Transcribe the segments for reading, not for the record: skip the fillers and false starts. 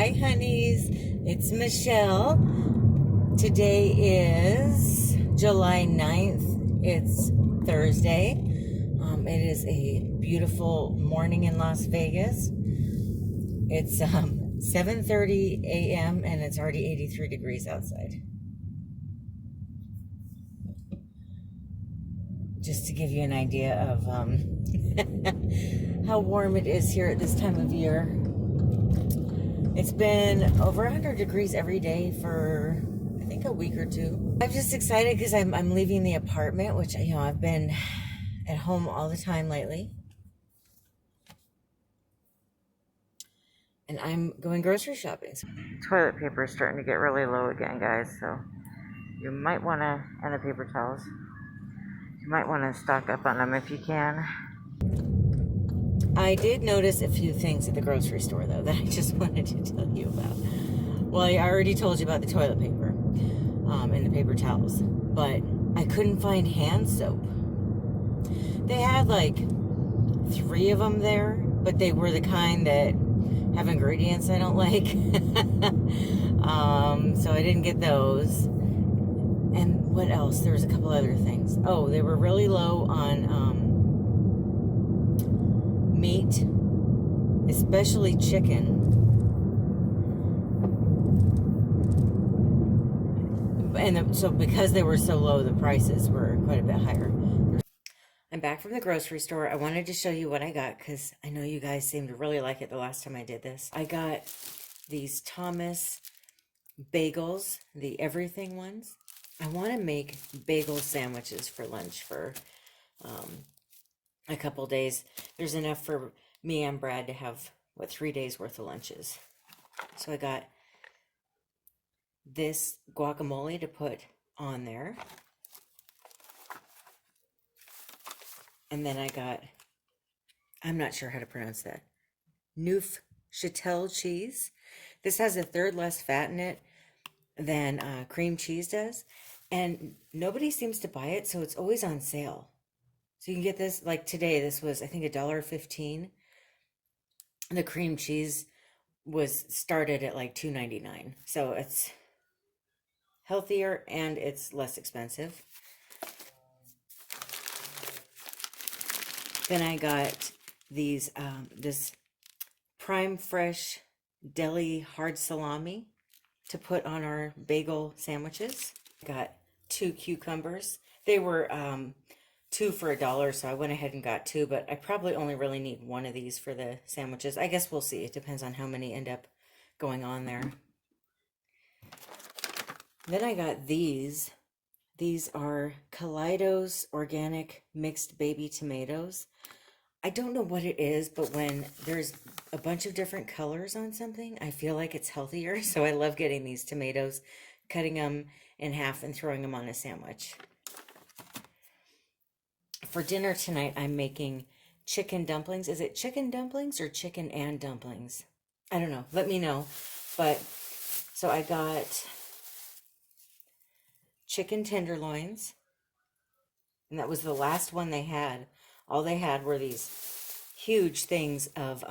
Hi honeys, it's Michelle. Today is July 9th. It's Thursday. It is a beautiful morning in Las Vegas. It's 7:30 a.m. and it's already 83 degrees outside. Just to give you an idea of how warm it is here at this time of year. It's been over 100 degrees every day for, I think, a week or two. I'm just excited because I'm leaving the apartment, which, you know, I've been at home all the time lately. And I'm going grocery shopping. Toilet paper is starting to get really low again, guys, so you might want to, and the paper towels, you might want to stock up on them if you can. I did notice a few things at the grocery store, though, that I just wanted to tell you about. Well, I already told you about the toilet paper and the paper towels, but I couldn't find hand soap. They had like 3 of them there, but they were the kind that have ingredients I don't like. So I didn't get those. And what else? There was a couple other things. Oh, they were really low on meat, especially chicken. And so because they were so low, the prices were quite a bit higher. I'm back from the grocery store. I wanted to show you what I got because I know you guys seemed to really like it the last time I did this. I got these Thomas bagels, the everything ones. I want to make bagel sandwiches for lunch for a couple days. There's enough for me and Brad to have, 3 days worth of lunches. So I got this guacamole to put on there. And then I got, I'm not sure how to pronounce that, Neufchâtel cheese. This has a third less fat in it than cream cheese does. And nobody seems to buy it, so it's always on sale. So you can get this, like today, this was, I think, $1.15. The cream cheese was started at like $2.99. So it's healthier and it's less expensive. Then I got these, this Prime Fresh Deli hard salami to put on our bagel sandwiches. Got 2 cucumbers. They were 2 for $1, so I went ahead and got 2, but I probably only really need 1 of these for the sandwiches. I guess we'll see. It depends on how many end up going on there. Then I got these. These are Kaleidos organic mixed baby tomatoes. I don't know what it is, but when there's a bunch of different colors on something, I feel like it's healthier. So I love getting these tomatoes, cutting them in half and throwing them on a sandwich. For dinner tonight, I'm making chicken dumplings. Is it chicken dumplings or chicken and dumplings? I don't know. Let me know. But so I got chicken tenderloins, and that was the last one they had. All they had were these huge things of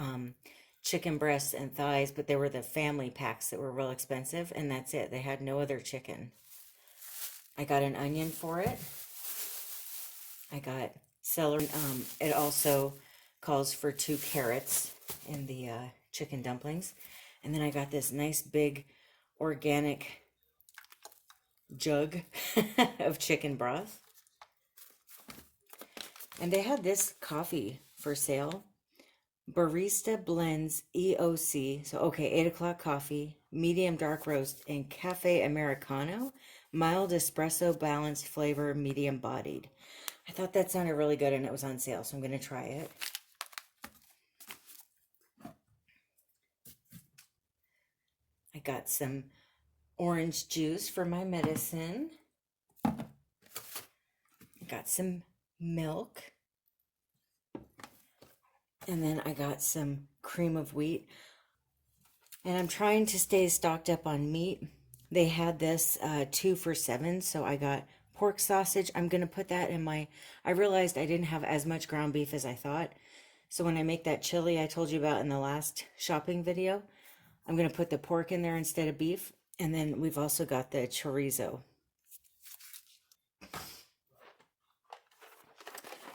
chicken breasts and thighs, but they were the family packs that were real expensive, and that's it. They had no other chicken. I got an onion for it. I got celery. It also calls for 2 carrots in the chicken dumplings. And then I got this nice big organic jug of chicken broth. And they had this coffee for sale. Barista Blends EOC. So, okay, 8 o'clock coffee, medium dark roast, and cafe Americano. Mild espresso, balanced flavor, medium bodied. I thought that sounded really good and it was on sale, so I'm going to try it. I got some orange juice for my medicine. I got some milk. And then I got some cream of wheat. And I'm trying to stay stocked up on meat. They had this 2 for $7, so I got pork sausage. I'm going to put that in my, I realized I didn't have as much ground beef as I thought. So when I make that chili I told you about in the last shopping video, I'm going to put the pork in there instead of beef. And then we've also got the chorizo.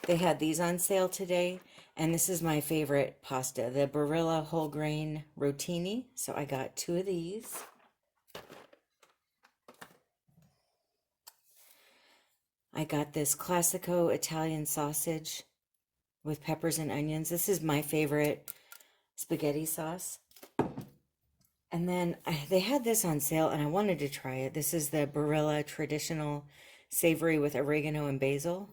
They had these on sale today, and this is my favorite pasta, the Barilla whole grain rotini. So I got 2 of these. I got this Classico Italian sausage with peppers and onions. This is my favorite spaghetti sauce. And then they had this on sale, and I wanted to try it. This is the Barilla traditional savory with oregano and basil.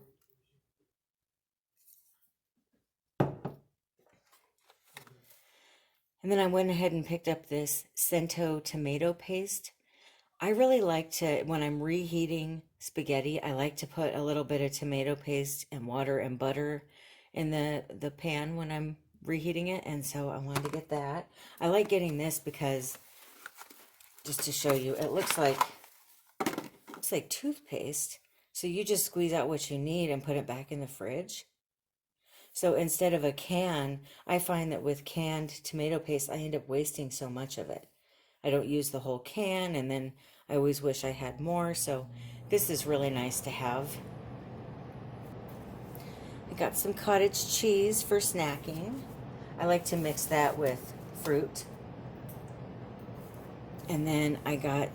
And then I went ahead and picked up this Cento tomato paste. I really like to, when I'm reheating spaghetti, I like to put a little bit of tomato paste and water and butter in the pan when I'm reheating it. And so I wanted to get that. I like getting this because, just to show you, it looks like toothpaste. So you just squeeze out what you need and put it back in the fridge. So instead of a can, I find that with canned tomato paste, I end up wasting so much of it. I don't use the whole can, and then I always wish I had more. So this is really nice to have. I got some cottage cheese for snacking. I like to mix that with fruit. And then I got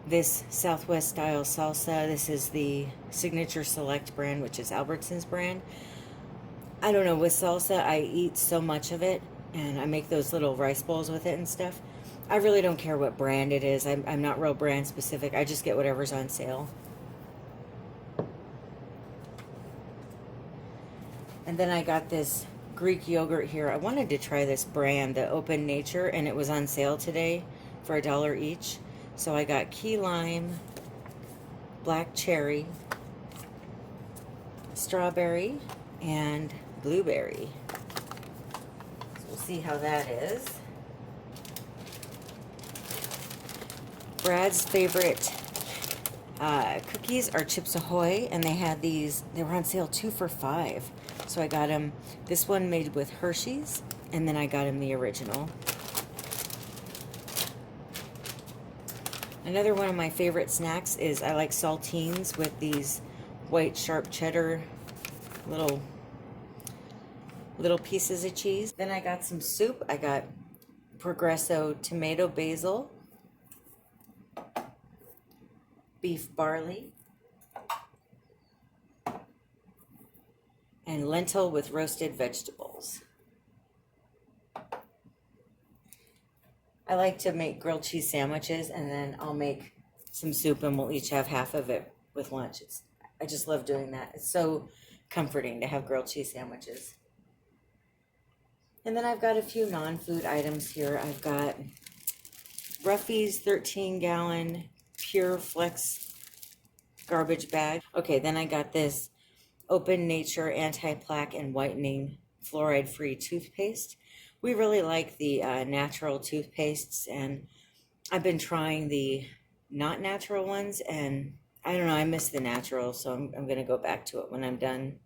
this Southwest style salsa. This is the Signature Select brand, which is Albertson's brand. I don't know, with salsa, I eat so much of it, and I make those little rice bowls with it and stuff. I really don't care what brand it is. I'm not real brand specific. I just get whatever's on sale. And then I got this Greek yogurt here. I wanted to try this brand, the Open Nature, and it was on sale today for $1 each. So I got key lime, black cherry, strawberry, and blueberry. So we'll see how that is. Brad's favorite cookies are Chips Ahoy, and they had these. They were on sale 2 for $5. So I got him this one made with Hershey's, and then I got him the original. Another one of my favorite snacks is I like saltines with these white sharp cheddar little pieces of cheese. Then I got some soup. I got Progresso tomato basil, beef barley, and lentil with roasted vegetables. I like to make grilled cheese sandwiches, and then I'll make some soup, and we'll each have half of it with lunch. I just love doing that. It's so comforting to have grilled cheese sandwiches. And then I've got a few non-food items here. I've got Ruffy's 13-gallon Pure Flex garbage bag. Okay, then I got this Open Nature anti-plaque and whitening fluoride-free toothpaste. We really like the natural toothpastes, and I've been trying the not natural ones, and I don't know, I miss the natural, so I'm going to go back to it when I'm done.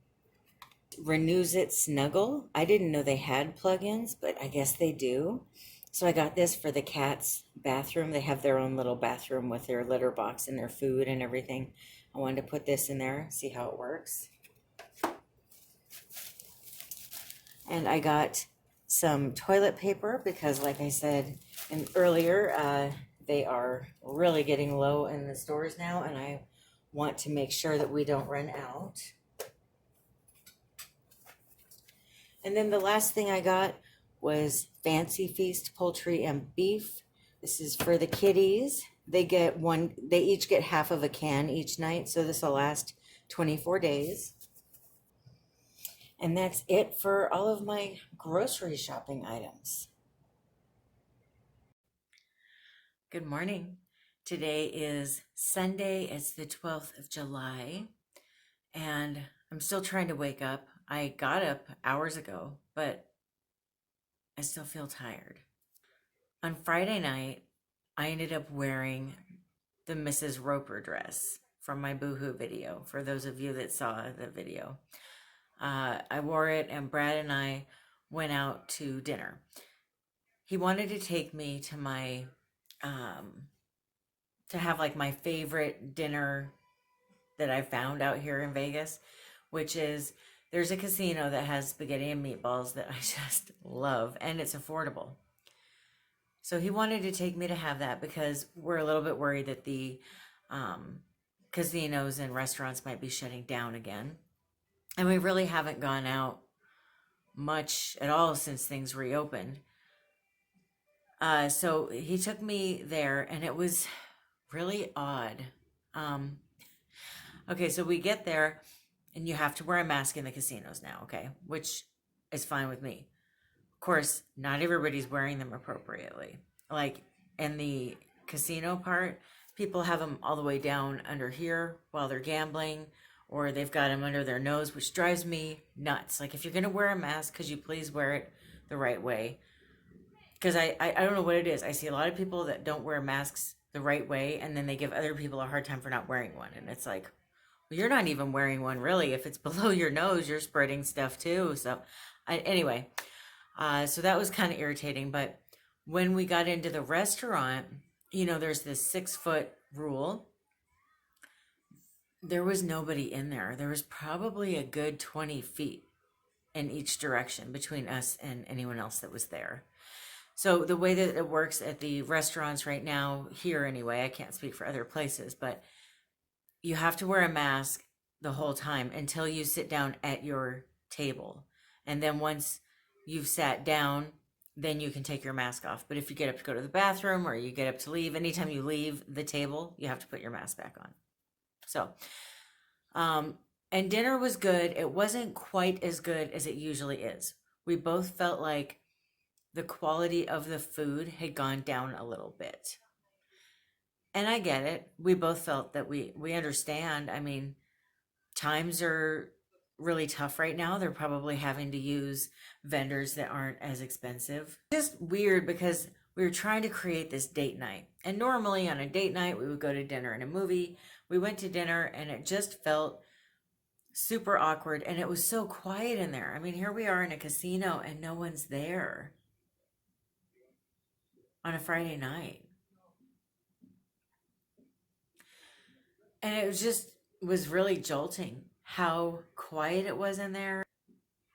Renews It Snuggle. I didn't know they had plugins, but I guess they do. So I got this for the cat's bathroom. They have their own little bathroom with their litter box and their food and everything. I wanted to put this in there, see how it works. And I got some toilet paper because, like I said earlier, they are really getting low in the stores now, and I want to make sure that we don't run out. And then the last thing I got was Fancy Feast poultry and beef. This is for the kitties. They each get half of a can each night, so this will last 24 days. And that's it for all of my grocery shopping items. Good morning. Today is Sunday. It's the 12th of July, and I'm still trying to wake up. I got up hours ago, but I still feel tired. On Friday night, I ended up wearing the Mrs. Roper dress from my Boohoo video, for those of you that saw the video. I wore it, and Brad and I went out to dinner. he wanted to take me to to have like my favorite dinner that I found out here in Vegas, which is there's a casino that has spaghetti and meatballs that I just love, and it's affordable. So he wanted to take me to have that because we're a little bit worried that the um, casinos and restaurants might be shutting down again. And we really haven't gone out much at all since things reopened. So he took me there, and it was really odd. Um, okay, so we get there, and you have to wear a mask in the casinos now, okay? Which is fine with me. Of course, not everybody's wearing them appropriately. Like in the casino part, people have them all the way down under here while they're gambling, or they've got them under their nose, which drives me nuts. Like if you're gonna wear a mask, could you please wear it the right way? Because I don't know what it is. I see a lot of people that don't wear masks the right way, and then they give other people a hard time for not wearing one. And it's like, well, you're not even wearing one really. If it's below your nose, you're spreading stuff too. So, anyway, so that was kind of irritating. But when we got into the restaurant, there's this 6 foot rule. There was nobody in there. There was probably a good 20 feet in each direction between us and anyone else that was there. So the way that it works at the restaurants right now, here anyway, I can't speak for other places, but you have to wear a mask the whole time until you sit down at your table. And then once you've sat down, then you can take your mask off. But if you get up to go to the bathroom or you get up to leave, anytime you leave the table, you have to put your mask back on. So, and dinner was good. It wasn't quite as good as it usually is. We both felt like the quality of the food had gone down a little bit. And I get it. We both felt that we understand. I mean, times are really tough right now. They're probably having to use vendors that aren't as expensive. Just weird because we were trying to create this date night. And normally on a date night, we would go to dinner and a movie. We went to dinner and it just felt super awkward. And it was so quiet in there. I mean, here we are in a casino and no one's there on a Friday night. And it was really jolting how quiet it was in there.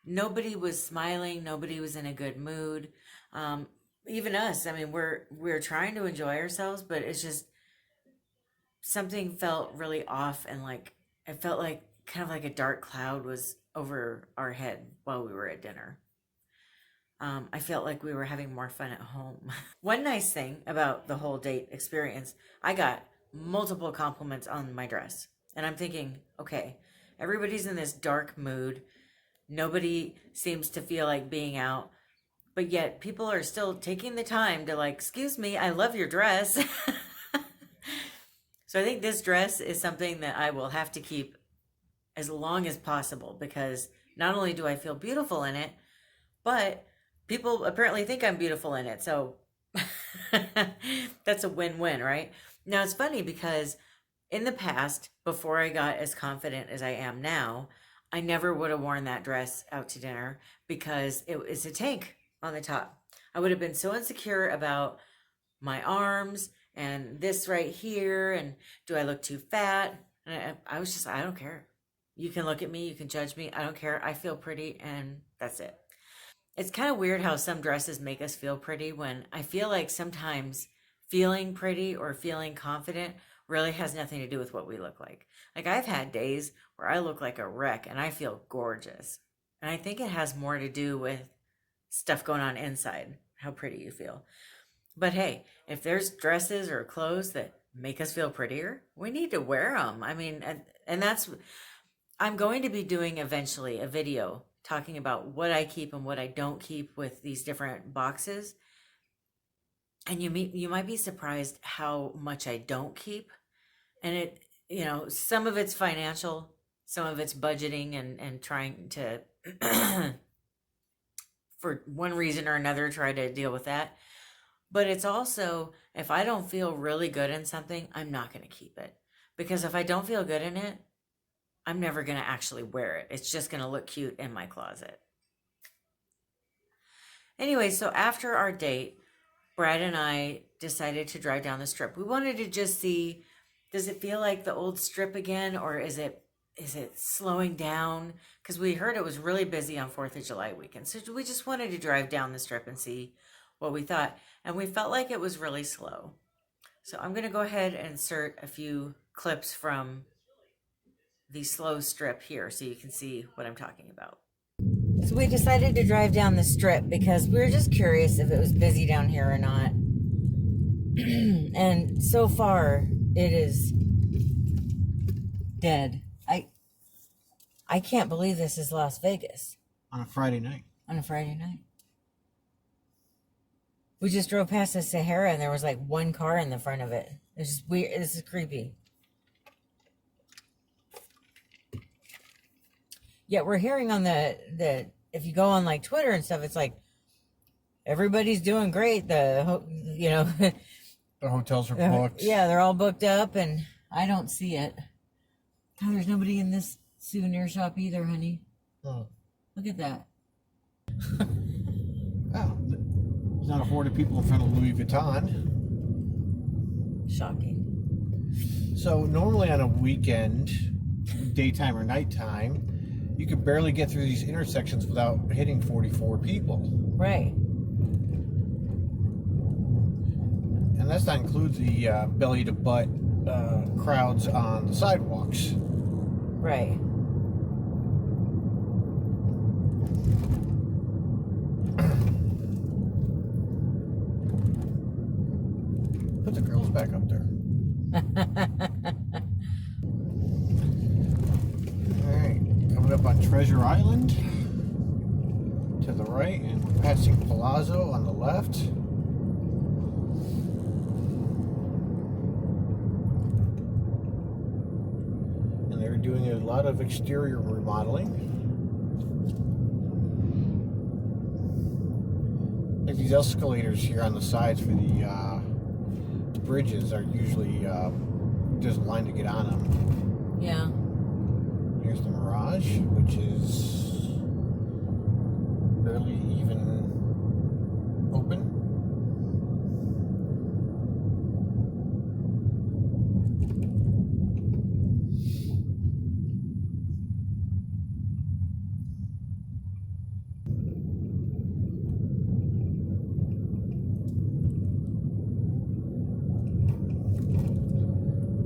Nobody was smiling. Nobody was in a good mood. Even us. I mean, we're trying to enjoy ourselves, but it's just something felt really off, and like it felt like kind of like a dark cloud was over our head while we were at dinner. I felt like we were having more fun at home. One nice thing about the whole date experience, I got multiple compliments on my dress. And I'm thinking, okay, everybody's in this dark mood. Nobody seems to feel like being out. But yet people are still taking the time to like, excuse me, I love your dress. So I think this dress is something that I will have to keep as long as possible because not only do I feel beautiful in it, but people apparently think I'm beautiful in it. So that's a win-win, right? Now it's funny because in the past, before I got as confident as I am now, I never would have worn that dress out to dinner because it was a tank on the top. I would have been so insecure about my arms and this right here, and do I look too fat? And I was just, I don't care. You can look at me, you can judge me, I don't care. I feel pretty, and that's it. It's kind of weird how some dresses make us feel pretty when I feel like sometimes feeling pretty or feeling confident really has nothing to do with what we look like. Like I've had days where I look like a wreck and I feel gorgeous. And I think it has more to do with stuff going on inside, how pretty you feel. But hey, if there's dresses or clothes that make us feel prettier, we need to wear them. I mean, and that's, I'm going to be doing eventually a video talking about what I keep and what I don't keep with these different boxes. And you might be surprised how much I don't keep. And it, some of it's financial, some of it's budgeting and trying to, for one reason or another, try to deal with that. But it's also, if I don't feel really good in something, I'm not going to keep it. Because if I don't feel good in it, I'm never going to actually wear it. It's just going to look cute in my closet. Anyway, so after our date, Brad and I decided to drive down the strip. We wanted to just see, does it feel like the old strip again, or is it slowing down? Because we heard it was really busy on 4th of July weekend. So we just wanted to drive down the strip and see what we thought. And we felt like it was really slow. So I'm going to go ahead and insert a few clips from the slow strip here so you can see what I'm talking about. So we decided to drive down the strip because we were just curious if it was busy down here or not. And so far, it is dead. I can't believe this is Las Vegas. On a Friday night. On a Friday night. We just drove past the Sahara and there was like one car in the front of it. It's just weird. This is creepy. Yet we're hearing on the if you go on like Twitter and stuff, it's like everybody's doing great. The hotels are booked. Yeah, they're all booked up, and I don't see it. Oh, there's nobody in this souvenir shop either, honey. Oh. Look at that. Oh, there's not a horde of people in front of Louis Vuitton. Shocking. So normally on a weekend, daytime or nighttime, you could barely get through these intersections without hitting 44 people. Right. And that's not include the belly to butt crowds on the sidewalks. Right. Put the girls back up there. Alright, coming up on Treasure Island to the right, and we're passing Palazzo on the left. And they're doing a lot of exterior remodeling. Like these escalators here on the sides for the bridges are usually there's a line to get on them. Yeah. Here's the Mirage, which is barely even open.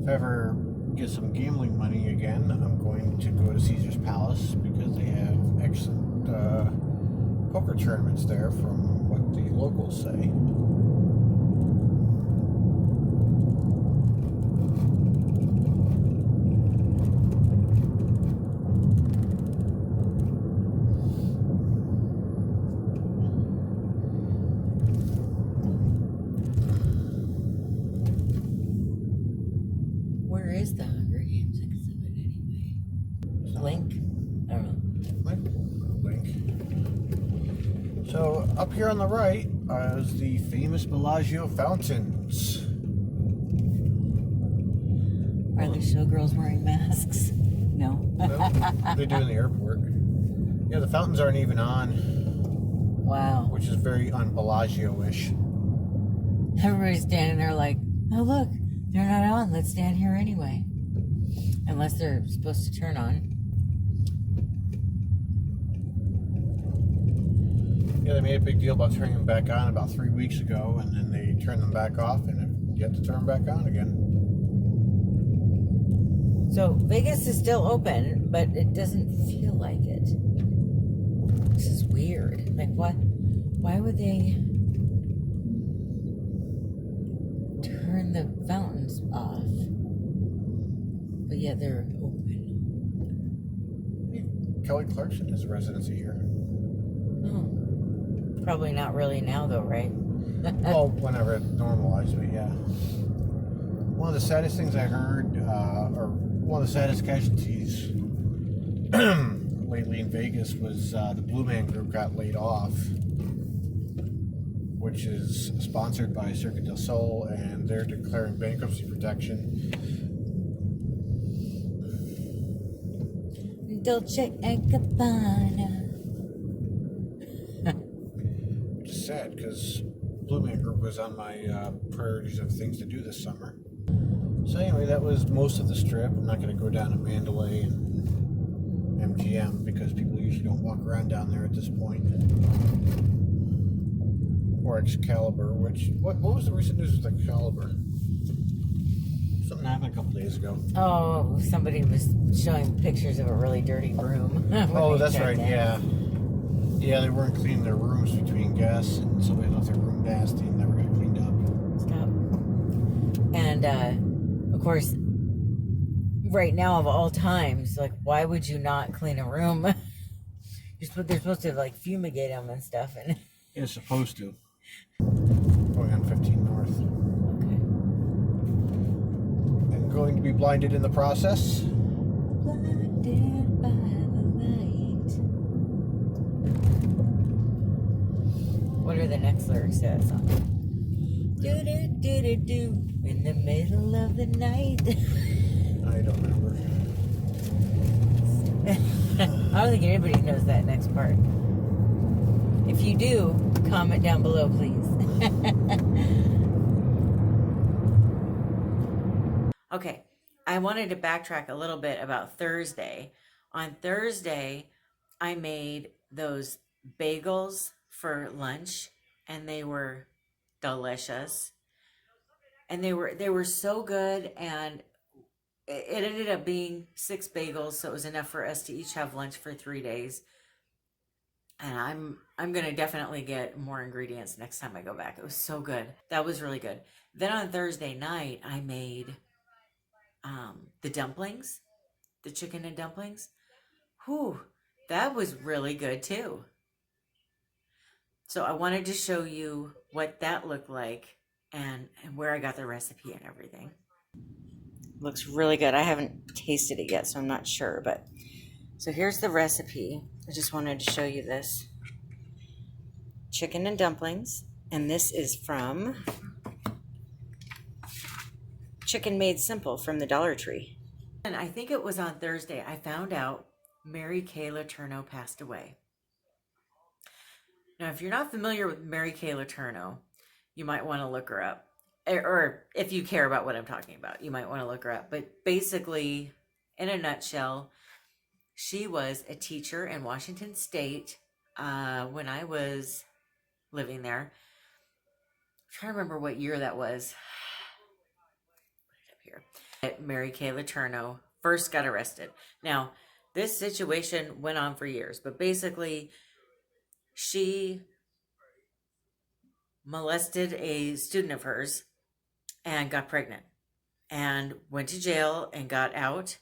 If I ever get some gambling money again, I'm going to go to Caesar's Palace because they have excellent poker tournaments there from what the locals say. Where is the Hunger Games exhibit anyway? Link? I don't know. Link. So up here on the right is the famous Bellagio fountains. Are the showgirls wearing masks? No. Well, they do in the airport. Yeah, the fountains aren't even on. Wow. Which is very un-Bellagio-ish. Everybody's standing there like, oh look, they're not on. Let's stand here anyway. Unless they're supposed to turn on. Yeah, they made a big deal about turning them back on about 3 weeks ago, and then they turned them back off, and have yet to turn them back on again. So Vegas is still open, but it doesn't feel like it. This is weird. Like what? Why would they turn the fountains off? But yeah, they're open. Kelly Clarkson has a residency here. Oh. Probably not really now though, right? Well, whenever it normalized, but yeah. One of the saddest things I heard, or one of the saddest casualties lately in Vegas was the Blue Man Group got laid off, which is sponsored by Cirque du Soleil, and they're declaring bankruptcy protection. Dolce and Gabbana. Which is sad because Blue Man Group was on my priorities of things to do this summer. So anyway, that was most of the strip. I'm not going to go down to Mandalay and MGM because people usually don't walk around down there at this point. Or Excalibur, which, what was the recent news with Excalibur? Something happened a couple days ago. Oh, somebody was showing pictures of a really dirty room. Oh, that's right, yeah. Yeah, they weren't cleaning their rooms between guests, and somebody left their room nasty and never got cleaned up. Stop. And, of course, right now of all times, like, why would you not clean a room? They're supposed to, like, fumigate them and stuff. And It's supposed to. Going on 15 North. okay. And going to be blinded in the process. Blinded by the light. What are the next lyrics to that song? Do do do do do in the middle of the night. I don't remember. I don't think anybody knows that next part. If you do, comment down below, please. Okay, I wanted to backtrack a little bit about Thursday. On Thursday, I made those bagels for lunch, and they were delicious. And they were so good, and it ended up being 6 bagels, so it was enough for us to each have lunch for 3 days. And I'm gonna definitely get more ingredients next time I go back. It was so good. That was really good. Then on Thursday night, I made the dumplings, the chicken and dumplings. Whew, that was really good too. So I wanted to show you what that looked like and where I got the recipe and everything. Looks really good. I haven't tasted it yet, so I'm not sure, but so here's the recipe. I just wanted to show you this. Chicken and dumplings, and this is from Chicken Made Simple from the Dollar Tree. And I think it was on Thursday I found out Mary Kay Letourneau passed away. Now, if you're not familiar with Mary Kay Letourneau, you might want to look her up. Or if you care about what I'm talking about, you might want to look her up. But basically, in a nutshell, she was a teacher in Washington State when I was living there. I'm trying to remember what year that was. Put it up here. Mary Kay Letourneau first got arrested. Now, this situation went on for years, but basically, she molested a student of hers and got pregnant and went to jail and got out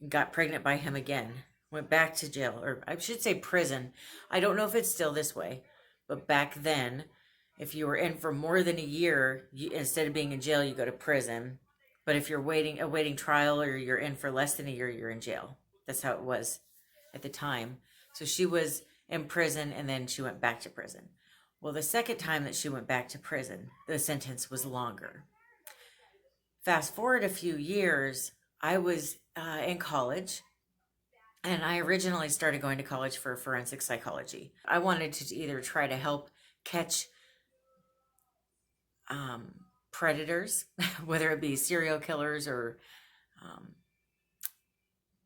and got pregnant by him again. Went back to jail, or I should say prison. I don't know if it's still this way, but back then, if you were in for more than a year, instead of being in jail, you go to prison. But if you're awaiting trial, or you're in for less than a year, you're in jail. That's how it was at the time. So she was in prison, and then she went back to prison. Well, the second time that she went back to prison, the sentence was longer. Fast forward a few years, I was in college, and I originally started going to college for forensic psychology. I wanted to either try to help catch predators, whether it be serial killers or,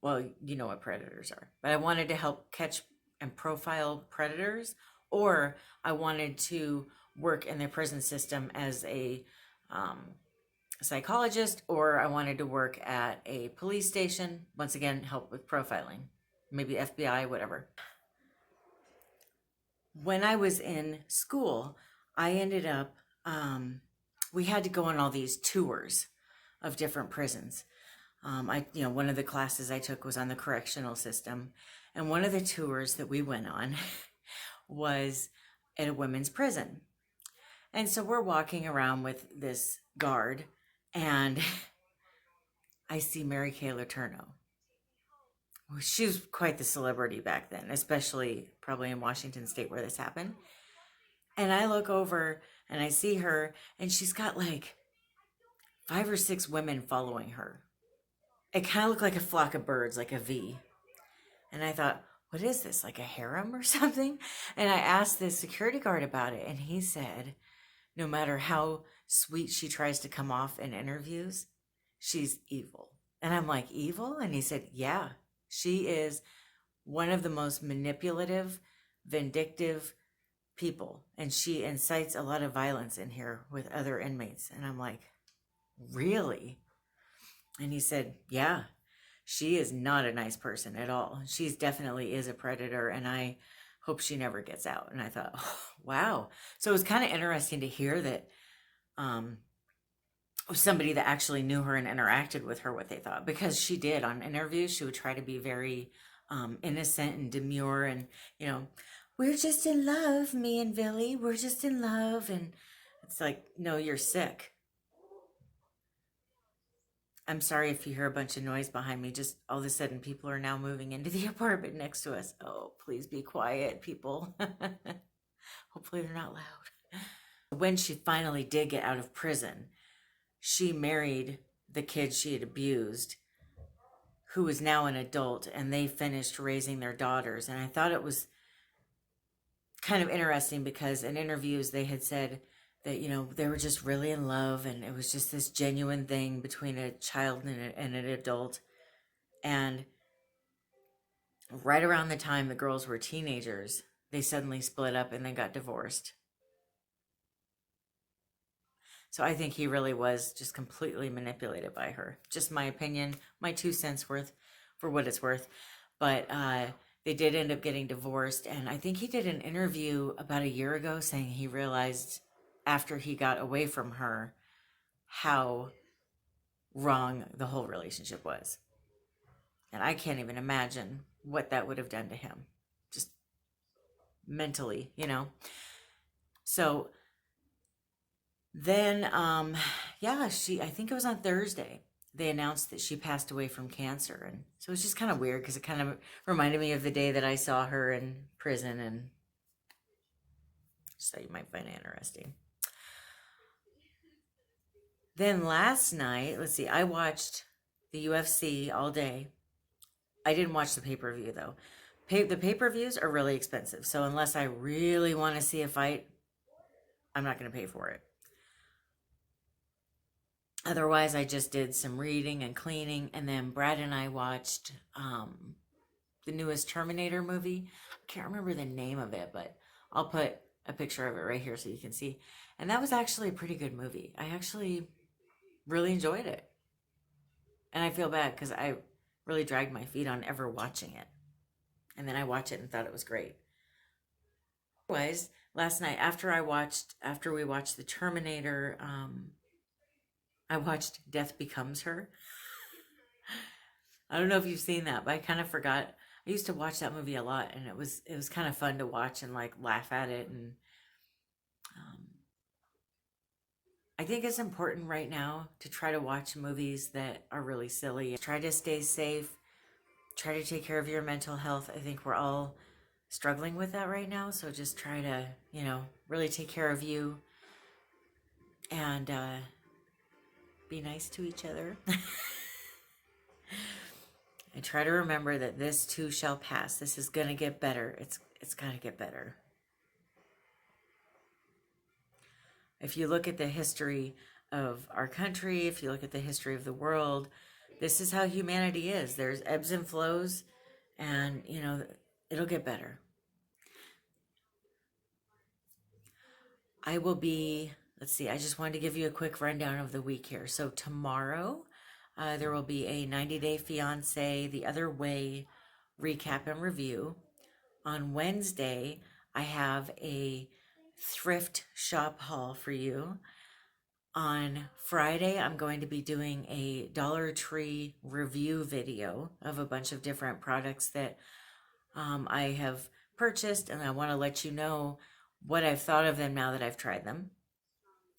well, you know what predators are. But I wanted to help catch and profile predators, or I wanted to work in the prison system as a psychologist, or I wanted to work at a police station, once again, help with profiling, maybe FBI, whatever. When I was in school, I ended up, we had to go on all these tours of different prisons. One of the classes I took was on the correctional system, and one of the tours that we went on was at a women's prison. And so we're walking around with this guard, and I see Mary Kay Letourneau. Well, she was quite the celebrity back then, especially probably in Washington State where this happened. And I look over and I see her, and she's got like 5 or 6 women following her. It kind of looked like a flock of birds, like a V. And I thought, what is this, like a harem or something? And I asked the security guard about it, and he said no matter how sweet she tries to come off in interviews, she's evil. And I'm like, evil? And he said, yeah, she is one of the most manipulative, vindictive people. And she incites a lot of violence in here with other inmates. And I'm like, really? And he said, yeah, she is not a nice person at all. She's definitely is a predator. And I hope she never gets out. And I thought, oh, wow. So it was kind of interesting to hear that somebody that actually knew her and interacted with her, what they thought, because she did on interviews. She would try to be very innocent and demure, and we're just in love, me and Billy, we're just in love. And it's like, no, you're sick. I'm sorry if you hear a bunch of noise behind me. Just all of a sudden people are now moving into the apartment next to us. Oh, please be quiet, people. Hopefully they're not loud. When she finally did get out of prison, she married the kid she had abused, who was now an adult, and they finished raising their daughters. And I thought it was kind of interesting because in interviews they had said that, they were just really in love, and it was just this genuine thing between a child and an adult. And right around the time the girls were teenagers, they suddenly split up and they got divorced. So I think he really was just completely manipulated by her. Just my opinion, my 2 cents worth for what it's worth. But they did end up getting divorced. And I think he did an interview about a year ago saying he realized after he got away from her how wrong the whole relationship was. And I can't even imagine what that would have done to him. Just mentally. So then, I think it was on Thursday, they announced that she passed away from cancer. And so it's just kind of weird because it kind of reminded me of the day that I saw her in prison, and so you might find it interesting. Then last night, let's see, I watched the UFC all day. I didn't watch the pay-per-view though. The pay-per-views are really expensive. So unless I really want to see a fight, I'm not going to pay for it. Otherwise, I just did some reading and cleaning, and then Brad and I watched the newest Terminator movie. I can't remember the name of it, but I'll put a picture of it right here so you can see. And that was actually a pretty good movie. I actually really enjoyed it. And I feel bad because I really dragged my feet on ever watching it. And then I watched it and thought it was great. Otherwise, last night after we watched the Terminator, I watched Death Becomes Her. I don't know if you've seen that, but I kind of forgot. I used to watch that movie a lot, and it was kind of fun to watch and like laugh at it. And I think it's important right now to try to watch movies that are really silly. Try to stay safe. Try to take care of your mental health. I think we're all struggling with that right now. So just try to, really take care of you, and be nice to each other. And try to remember that this too shall pass. This is going to get better. It's got to get better. If you look at the history of our country, if you look at the history of the world, this is how humanity is. There's ebbs and flows, and, it'll get better. I will be, let's see, I just wanted to give you a quick rundown of the week here. So tomorrow, there will be a 90 Day Fiancé The Other Way recap and review. On Wednesday, I have a thrift shop haul for you. On Friday, I'm going to be doing a Dollar Tree review video of a bunch of different products that I have purchased, and I want to let you know what I've thought of them now that I've tried them.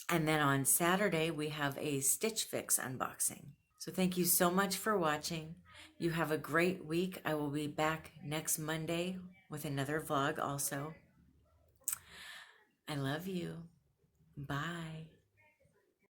And then on Saturday, we have a Stitch Fix unboxing. So thank you so much for watching. You have a great week. I will be back next Monday with another vlog also. I love you. Bye.